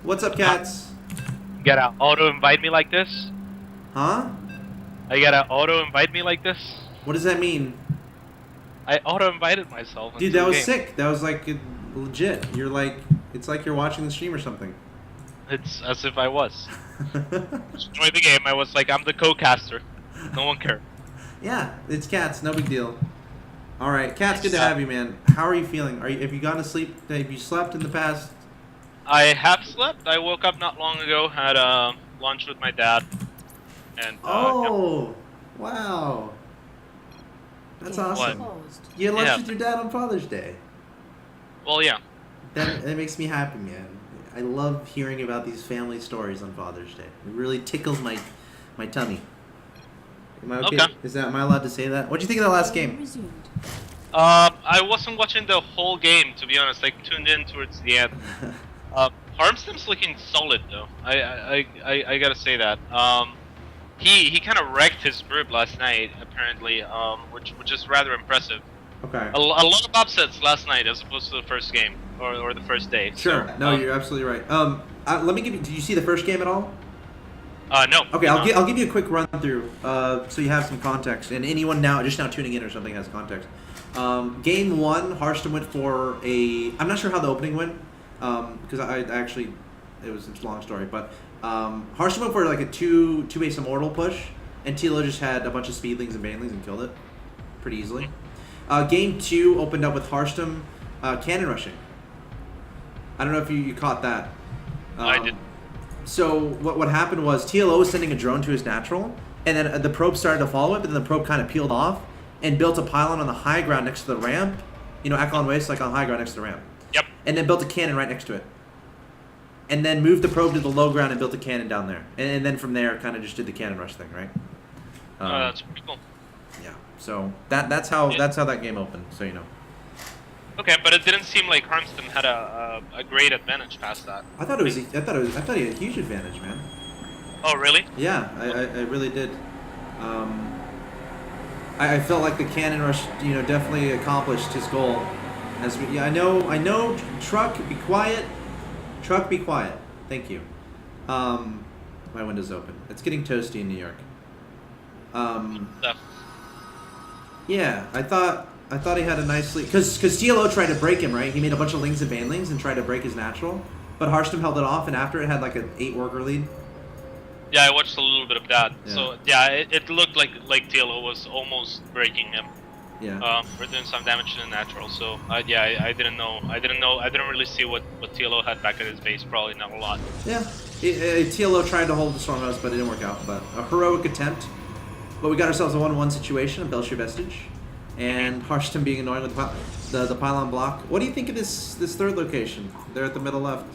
What's up, cats? You gotta auto-invite me like this? Huh? You gotta auto-invite me like this? What does that mean? I auto-invited myself Dude, into that the was game. sick. That was like legit. You're like, it's like you're watching the stream or something. It's as if I was. Enjoy the game. I was like, I'm the co-caster. No one cared. Yeah, it's cats. No big deal. All right, cats. Good to Uh, have you, man. How are you feeling? Have you gone to sleep? Have you slept in the past? I have slept. I woke up not long ago, had lunch with my dad, and Oh, wow. That's awesome. You had lunch Yeah. with your dad on Father's Day. Well, yeah. That makes me happy, man. I love hearing about these family stories on Father's Day. It really tickles my tummy. Am I okay? Am I allowed to say that? What do you think of that last game? I wasn't watching the whole game, to be honest. I tuned in towards the end. Harmstem's looking solid, though. I gotta say that. He kind of wrecked his group last night, apparently, which is rather impressive. Okay. A lot of upsets last night as opposed to the first game or the first day. Sure. So, No, you're absolutely right. Let me give you. Did you see the first game at all? No. Okay, I'll give you a quick run through, so you have some context, and anyone just now tuning in or something has context. Game 1, Harstem went for a. I'm not sure how the opening went, because I actually, it's a long story, but Harstem went for like a two base immortal push, and TLO just had a bunch of speedlings and banelings and killed it pretty easily. Game 2 opened up with Harstem cannon rushing. I don't know if you caught that. I did. So what happened was TLO was sending a drone to his natural, and then the probe started to follow it, but then the probe kind of peeled off and built a pylon on the high ground next to the ramp. You know, Akalon Waste, like on high ground next to the ramp. Yep. And then built a cannon right next to it. And then moved the probe to the low ground and built a cannon down there. And then from there, kind of just did the cannon rush thing, right? That's pretty cool. Yeah. So that's how that game opened. So you know. Okay, but it didn't seem like Harmstem had a great advantage past that. I thought he had a huge advantage, man. Oh, really? Yeah, I really did. I felt like the cannon rush, definitely accomplished his goal. I know. Truck, be quiet. Truck, be quiet. Thank you. My window's open. It's getting toasty in New York. Yeah, I thought he had a nice lead because TLO tried to break him, right? He made a bunch of lings and banelings and tried to break his natural, but Harstem held it off, and after it had like an 8 worker lead. Yeah, I watched a little bit of that. Yeah. So yeah, it looked like TLO was almost breaking him. Yeah. We're doing some damage to the natural. So I didn't know. I didn't really see what TLO had back at his base. Probably not a lot. Yeah. TLO tried to hold the Stormhouse, but it didn't work out. But a heroic attempt. But we got ourselves a 1-1 situation, a Belcher Vestige, and Harstem being annoying with the pylon block. What do you think of this third location? They're at the middle left.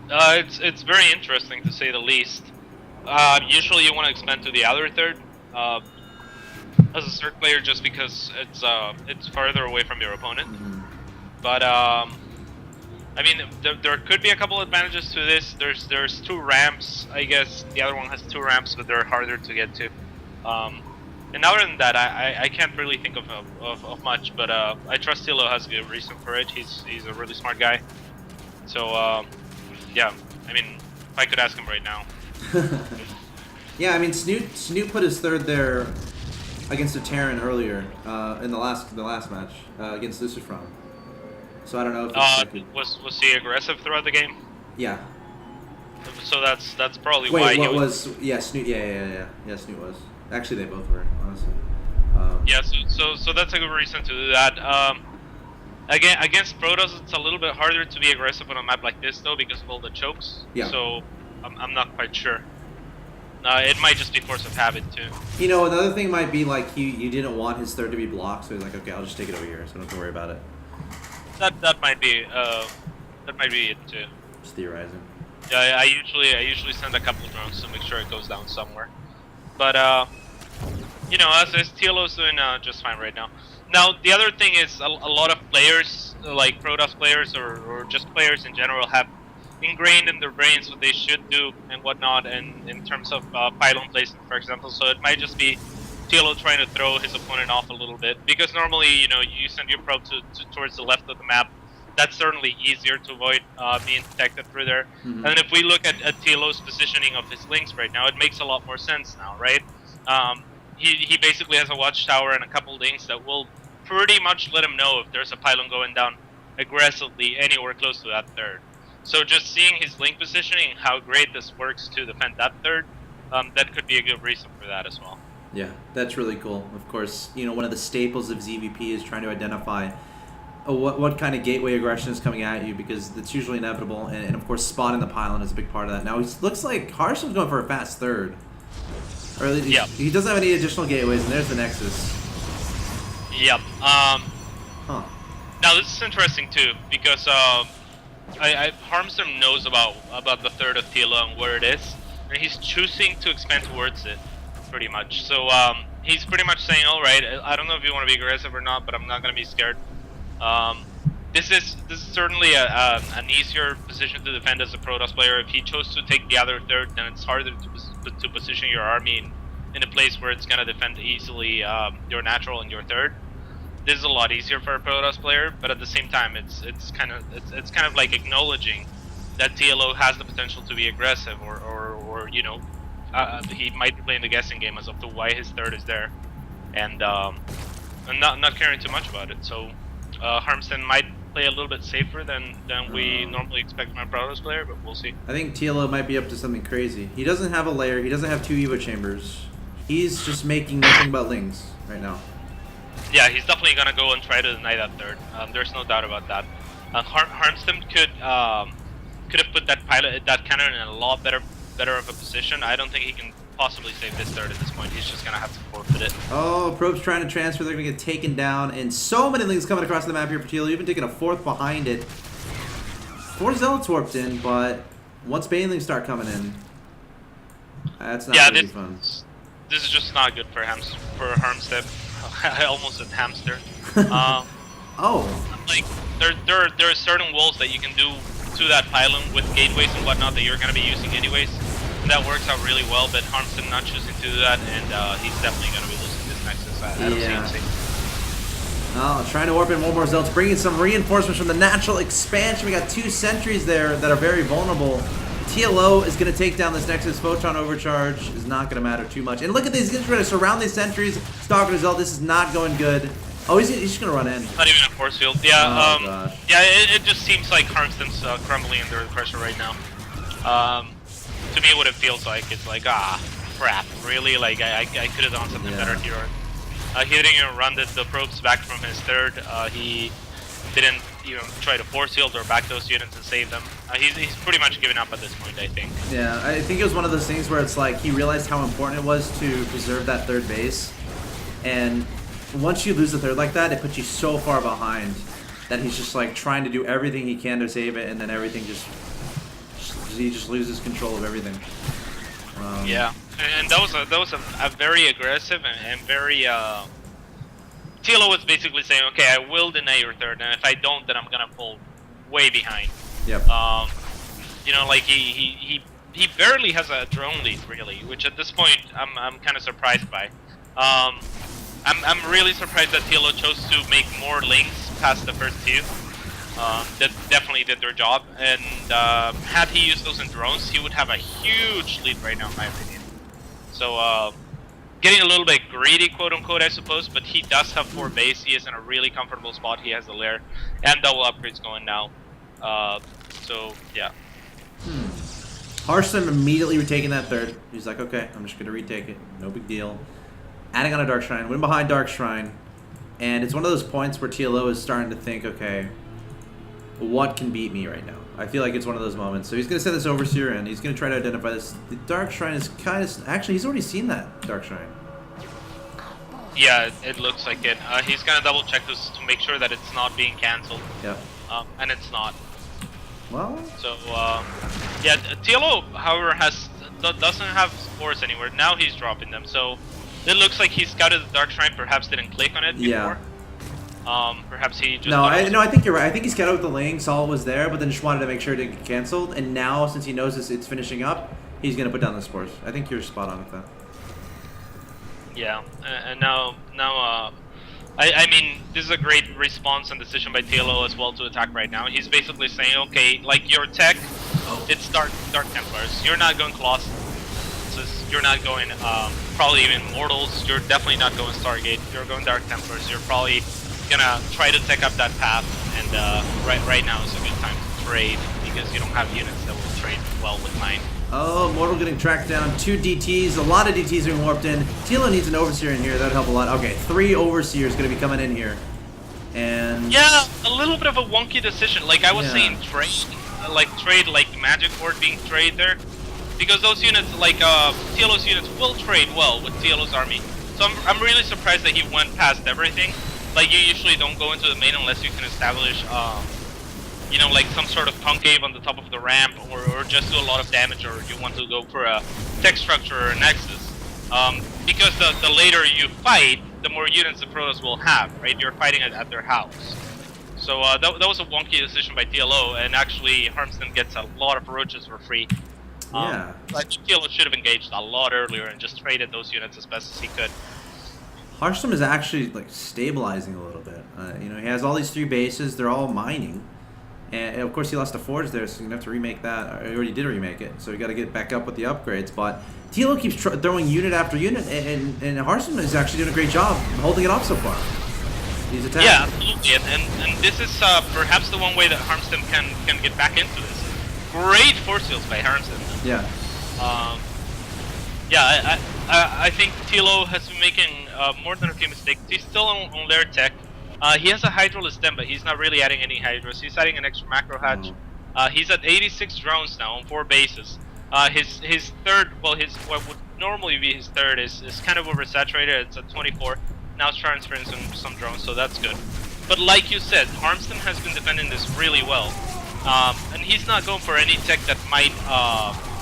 It's very interesting to say the least. Usually you want to expand to the other third as a third player just because it's farther away from your opponent. Mm-hmm. But I mean, there could be a couple advantages to this. There's 2 ramps, I guess. The other one has 2 ramps, but they're harder to get to. And other than that, I can't really think of much. But I trust TLO has a good reason for it. He's a really smart guy. So yeah, I mean, if I could ask him right now. Yeah, I mean, Snoot put his third there against a Terran earlier in the last match against Lucifer. So I don't know if was he aggressive throughout the game? Yeah. So that's probably Wait, why what he was Snoot? Yeah, Snoot was. Actually, they both were, honestly. Yeah, so that's a good reason to do that. Again, against Protoss, it's a little bit harder to be aggressive on a map like this, though, because of all the chokes. Yeah. So I'm not quite sure. It might just be force of habit too. You know, another thing might be like you didn't want his third to be blocked, so he's like, okay, I'll just take it over here, so I don't have to worry about it. That might be it too. Just theorizing. Yeah, I usually send a couple of drones to make sure it goes down somewhere. But you know, as TLO's doing just fine right now. Now the other thing is a lot of players, like Protoss players or just players in general, have ingrained in their brains what they should do and whatnot, and in terms of pylon placement, for example. So it might just be TLO trying to throw his opponent off a little bit, because normally, you know, you send your probe towards the left of the map, that's certainly easier to avoid being detected through there. Mhm. And if we look at TLO's positioning of his links right now, it makes a lot more sense now, right? He basically has a watchtower and a couple links that will pretty much let him know if there's a pylon going down aggressively anywhere close to that third. So just seeing his link positioning, how great this works to defend that third, that could be a good reason for that as well. Yeah, that's really cool. Of course, you know, one of the staples of ZVP is trying to identify what kind of gateway aggression is coming at you, because it's usually inevitable, and of course spotting the pylon is a big part of that. Now, it looks like Harstem's going for a fast third. Or at least he doesn't have any additional gateways, and there's the Nexus. Yep. Huh. Now this is interesting too, because Harstem knows about the third of TLO and where it is, and he's choosing to expand towards it, pretty much. So he's pretty much saying, all right, I don't know if you want to be aggressive or not, but I'm not going to be scared. This is certainly an easier position to defend as a Protoss player. If he chose to take the other third, then it's harder to position your army in a place where it's going to defend easily your natural and your third. This is a lot easier for a Protoss player, but at the same time, it's kind of like acknowledging that TLO has the potential to be aggressive, or you know, he might be playing the guessing game as to why his third is there, and not caring too much about it. So Harstem might play a little bit safer than we normally expect from a Protoss player, but we'll see. I think TLO might be up to something crazy. He doesn't have a lair. He doesn't have 2 Evo chambers. He's just making nothing but links right now. Yeah, he's definitely gonna go and try to deny that third. There's no doubt about that. Harstem could have put that cannon in a lot better of a position. I don't think he can possibly save this third at this point. He's just gonna have to forfeit it. Oh, Probe's trying to transfer. They're gonna get taken down, and so many links coming across the map here for TLO. Even taking a 4th behind it. 4 Zealots warped in, but once banelings start coming in, that's not gonna be fun. This is just not good for Harstem. I almost said hamster. Like there are certain walls that you can do to that pylon with gateways and whatnot that you're going to be using anyways. And that works out really well, but Harstem not choosing to do that, and he's definitely going to be losing this Nexus. I don't see him safe. Oh, trying to warp in one more Zealots, bringing some reinforcements from the natural expansion. We got 2 sentries there that are very vulnerable. TLO is going to take down this Nexus. Photon overcharge is not going to matter too much. And look at these. He's going to surround these sentries. Stalker Zealot. This is not going good. Oh, he's just going to run in. Not even a force field. Yeah, gosh. Yeah, it just seems like Harstem's crumbling under the pressure right now. To me, what it feels like, it's like, crap, really? Like, I could have done something better here. He didn't even run the probes back from his third. He didn't try to force field or back those units and save them. He's pretty much given up at this point, I think. Yeah, I think it was one of those things where it's like he realized how important it was to preserve that third base, and once you lose the third like that, it puts you so far behind that he's just like trying to do everything he can to save it, and then everything he just loses control of everything. Yeah, and that was a very aggressive and very TLO was basically saying, okay, I will deny your third, and if I don't, then I'm gonna fall way behind. Yep. You know, like he barely has a drone lead, really, which at this point I'm kind of surprised by. I'm really surprised that TLO chose to make more links past the first 2. That definitely did their job, and had he used those in drones, he would have a huge lead right now, in my opinion. So getting a little bit greedy, quote unquote, I suppose, but he does have 4 base. He is in a really comfortable spot. He has the lair and double upgrades going now. So yeah. Harstem immediately retaking that third. He's like, okay, I'm just gonna retake it. No big deal. Adding on a Dark Shrine, went behind Dark Shrine, and it's one of those points where TLO is starting to think, okay, what can beat me right now? I feel like it's one of those moments. So he's gonna send this Overseer in. He's gonna try to identify this. The Dark Shrine is kind of actually he's already seen that Dark Shrine. Yeah, it looks like it. He's gonna double check this to make sure that it's not being cancelled. Yep. And it's not. Well. So yeah, TLO, however, doesn't have spores anywhere. Now he's dropping them. So it looks like he scouted the Dark Shrine. Perhaps didn't click on it before. Yeah. Perhaps he just. No, I think you're right. I think he scouted the link, saw it was there, but then just wanted to make sure it didn't get canceled. And now, since he knows it's finishing up, he's gonna put down the spores. I think you're spot on with that. Yeah, and now I mean, this is a great response and decision by TLO as well to attack right now. He's basically saying, okay, like your tech, it's Dark Templars. You're not going Colossus. You're not going probably even Mortals. You're definitely not going Stargate. You're going Dark Templars. You're probably gonna try to take up that path. And right now is a good time to trade because you don't have units that will trade well with mine. Oh, Mortal getting tracked down. 2 DTs. A lot of DTs being warped in. TLO needs an Overseer in here. That'd help a lot. Okay, 3 Overseers going to be coming in here. And... yeah, a little bit of a wonky decision. Like I was saying, trade like Magic Board being trade there. Because those units, like TLO's units will trade well with TLO's army. So I'm really surprised that he went past everything. Like you usually don't go into the main unless you can establish you know, like some sort of concave on the top of the ramp, or just do a lot of damage, or you want to go for a tech structure or a nexus. Because the later you fight, the more units the Protoss will have, right? You're fighting at their house. So that was a wonky decision by TLO, and actually Harmston gets a lot of roaches for free. yeah. I think TLO should have engaged a lot earlier and just traded those units as best as he could. Harstem is actually like stabilizing a little bit. You know, he has all these 3 bases. They're all mining. And of course he lost a forge there, so you're going to have to remake that. He already did remake it, so you got to get back up with the upgrades. But TLO keeps throwing unit after unit, and Harstem is actually doing a great job holding it off so far. These attacks. Yeah, absolutely. And this is perhaps the one way that Harmston can get back into this. Great force fields by Harmston. Yeah. Yeah, I think TLO has been making more than a few mistakes. He's still on their tech. He has a Hydroless Stem, but he's not really adding any Hydras. He's adding an extra macro hatch. He's at 86 drones now on 4 bases. His third, well, what would normally be his third is kind of oversaturated. It's at 24. Now it's transferring some drones, so that's good. But like you said, Harmston has been defending this really well. And he's not going for any tech that might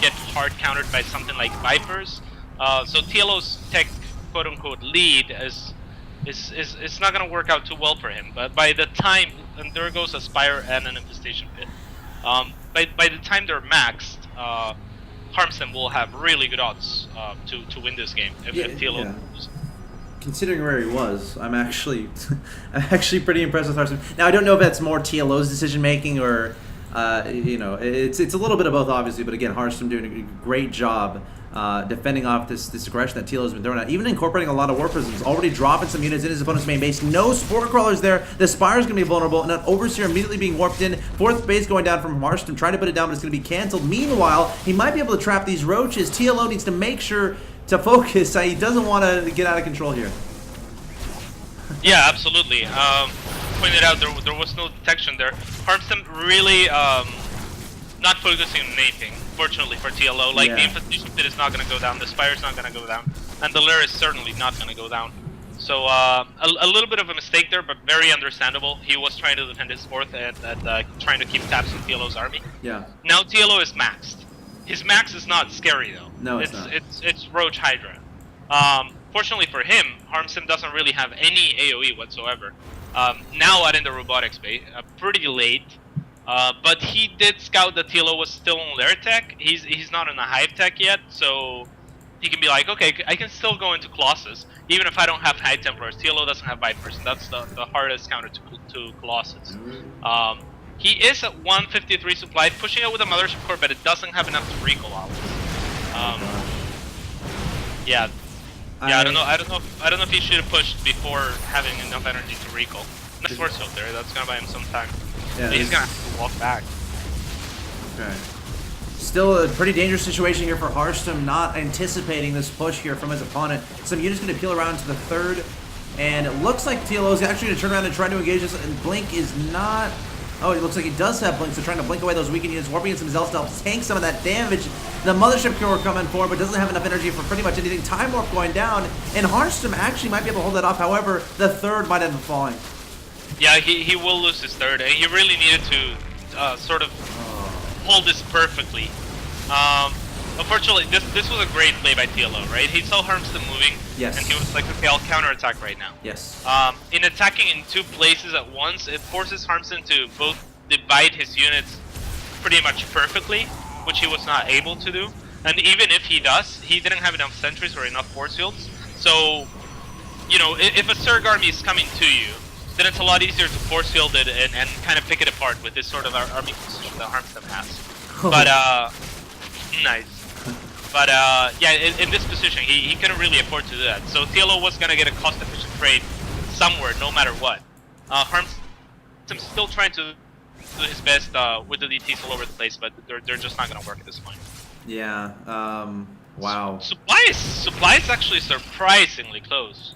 get hard countered by something like Vipers. So TLO's tech, quote-unquote, lead is not going to work out too well for him. But by the time, and there goes a Spire and an Infestation Pit. By the time they're maxed, Harmston will have really good odds to win this game if TLO loses. Considering where he was, I'm actually pretty impressed with Harstem. Now I don't know if that's more TLO's decision making or you know, it's a little bit of both obviously, but again, Harstem doing a great job defending off this aggression that TLO's been throwing out, even incorporating a lot of War Prisms, already dropping some units in his opponent's main base. No Spore Crawlers there. The Spire's going to be vulnerable, and an Overseer immediately being warped in. 4th base going down from Harstem, trying to put it down, but it's going to be canceled. Meanwhile, he might be able to trap these roaches. TLO needs to make sure to focus. He doesn't want to get out of control here. Yeah, absolutely. Pointed out there was no detection there. Harmston really not focusing on anything, fortunately for TLO. Like, the Infestation Pit is not going to go down, the Spire's not going to go down, and the Lair is certainly not going to go down. So, a little bit of a mistake there, but very understandable. He was trying to defend his 4th and trying to keep tabs on TLO's army. Yeah. Now TLO is maxed. His max is not scary, though. No, it's not. It's Roach Hydra. Fortunately for him, Harmston doesn't really have any AoE whatsoever. Now adding the robotics base, pretty late. But he did scout that TLO was still on their tech. He's not on the Hive tech yet, so he can be like, okay, I can still go into Colossus, even if I don't have High Templars. TLO doesn't have Vipers, and that's the hardest counter to Colossus. He is at 153 supply, pushing it with a Mothership Core, but it doesn't have enough to recall out. Yeah. Yeah, I don't know if he should have pushed before having enough energy to recall. Nice force field there, that's gonna buy him some time. Yeah, he's gonna have to walk back. Okay. Still a pretty dangerous situation here for Harstem, not anticipating this push here from his opponent. Some units gonna peel around to the 3rd, and it looks like TLO is actually gonna turn around and try to engage this, and Blink is not... Oh, it looks like he does have Blink, so trying to blink away those weakened units, warping in some Zealous to help tank some of that damage. The Mothership Core coming forward, but doesn't have enough energy for pretty much anything. Time Warp going down, and Harstem actually might be able to hold that off. However, the 3rd might end up falling. Yeah, he will lose his 3rd, and he really needed to sort of hold this perfectly. Unfortunately, this was a great play by TLO, right? He saw Harmston moving, and he was like, okay, I'll counterattack right now. Yes. In attacking in 2 places at once, it forces Harmston to both divide his units pretty much perfectly, which he was not able to do. And even if he does, he didn't have enough sentries or enough force fields. So you know, if a Zerg army is coming to you, then it's a lot easier to force field it and kind of pick it apart with this sort of army position that Harmstem has. But nice. But yeah, in this position, he couldn't really afford to do that. So TLO was gonna get a cost-efficient trade somewhere, no matter what. Harmstem's still trying to do his best with the DTs all over the place, but they're just not gonna work at this point. Yeah. Wow. Supply is actually surprisingly close.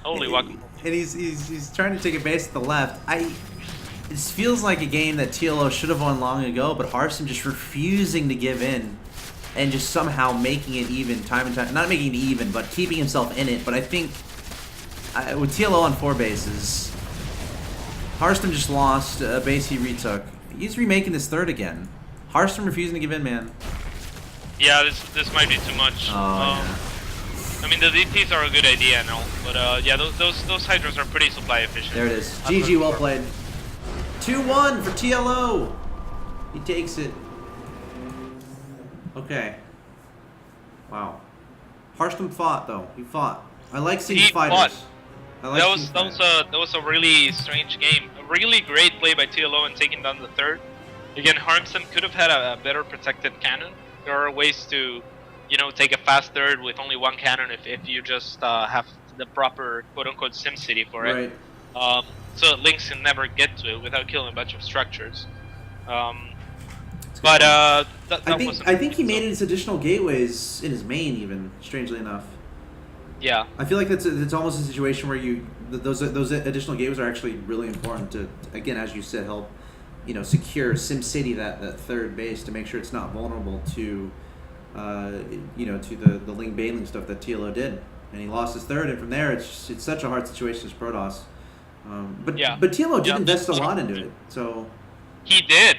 Holy guacamole. And he's trying to take a base at the left. This feels like a game that TLO should have won long ago, but Harstem just refusing to give in and just somehow making it even time and time. Not making it even, but keeping himself in it. But I think with TLO on 4 bases, Harstem just lost a base he retook. He's remaking this 3rd again. Harstem refusing to give in, man. Yeah, this might be too much. Yeah. I mean, the DTs are a good idea and all, but yeah, those Hydras are pretty supply efficient. There it is. GG, well played. 2-1 for TLO. He takes it. Okay. Wow. Harstem fought though. He fought. I like seeing fighters. I like that was a really strange game. A really great play by TLO in taking down the 3rd. Again, Harstem could have had a better protected cannon. There are ways to, you know, take a fast 3rd with only 1 cannon if you just have the proper quote-unquote SimCity for it. Right. So Lynx can never get to it without killing a bunch of structures. But I think he made his additional gateways in his main, even strangely enough. Yeah. I feel like it's almost a situation where those additional gateways are actually really important to, again, as you said, help, you know, secure SimCity, that 3rd base, to make sure it's not vulnerable to you know, to the Ling Bailing stuff that TLO did. And he lost his 3rd, and from there it's such a hard situation as Protoss. But TLO did invest a lot into it, so he did.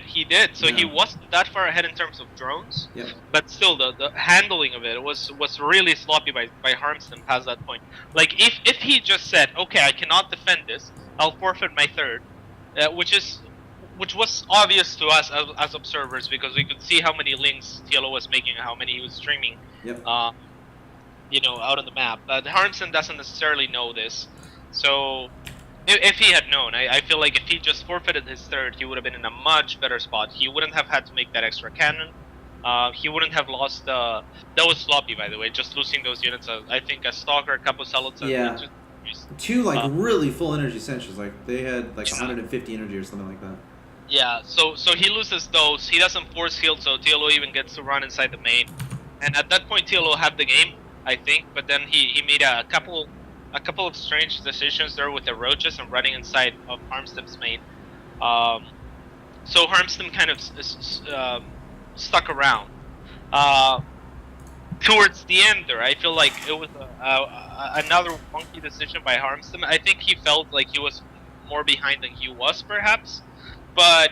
So he wasn't that far ahead in terms of drones. Yeah. But still, the handling of it was really sloppy by Harstem past that point. Like if he just said, okay, I cannot defend this, I'll forfeit my 3rd, which was obvious to us as observers, because we could see how many links TLO was making and how many he was streaming. Yep. You know, out on the map. But Harstem doesn't necessarily know this, so. If he had known, I feel like if he just forfeited his 3rd, he would have been in a much better spot. He wouldn't have had to make that extra cannon. He wouldn't have lost. That was sloppy, by the way. Just losing those units. I think a Stalker, a couple Zealots. Yeah. 2 like really full energy sentries. Like they had like 150 energy or something like that. Yeah. So he loses those. He doesn't force field, so TLO even gets to run inside the main. And at that point, TLO had the game, I think. But then he made a couple of strange decisions there with the roaches and running inside of Harstem's main. So Harstem kind of stuck around. Towards the end there, I feel like it was another wonky decision by Harstem. I think he felt like he was more behind than he was, perhaps. But,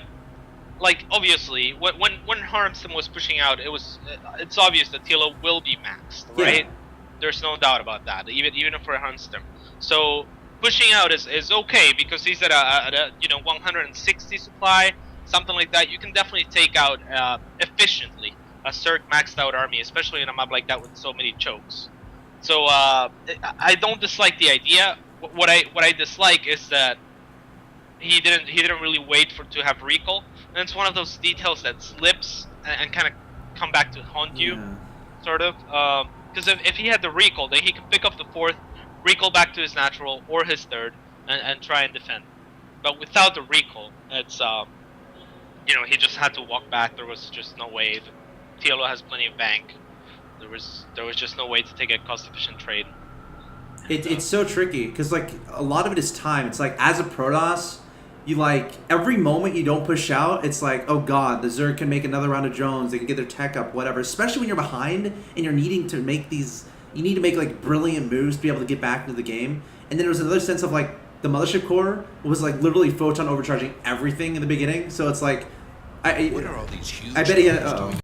like, obviously, when Harstem was pushing out, it's obvious that TLO will be maxed, right? Yeah. There's no doubt about that, even for Harstem. So pushing out is okay, because he's at a 160 supply, something like that. You can definitely take out efficiently a Zerg maxed out army, especially in a map like that with so many chokes. So I don't dislike the idea. What I dislike is that he didn't really wait to have recall, and it's one of those details that slips and kind of come back to haunt you, sort of. Because if he had the recall, then he could pick up the 4th, recall back to his natural or his 3rd, and try and defend. But without the recall, it's you know, he just had to walk back. There was just no way. TLO has plenty of bank. There was just no way to take a cost-efficient trade. It's so tricky, because like a lot of it is time. It's like, as a Protoss, you like every moment you don't push out, it's like, oh god, the Zerg can make another round of drones, they can get their tech up, whatever. Especially when you're behind and you're needing to make these, you need to make like brilliant moves to be able to get back into the game. And then there was another sense of like the Mothership Core was like literally photon overcharging everything in the beginning. So it's like, what are all these huge I bet he had.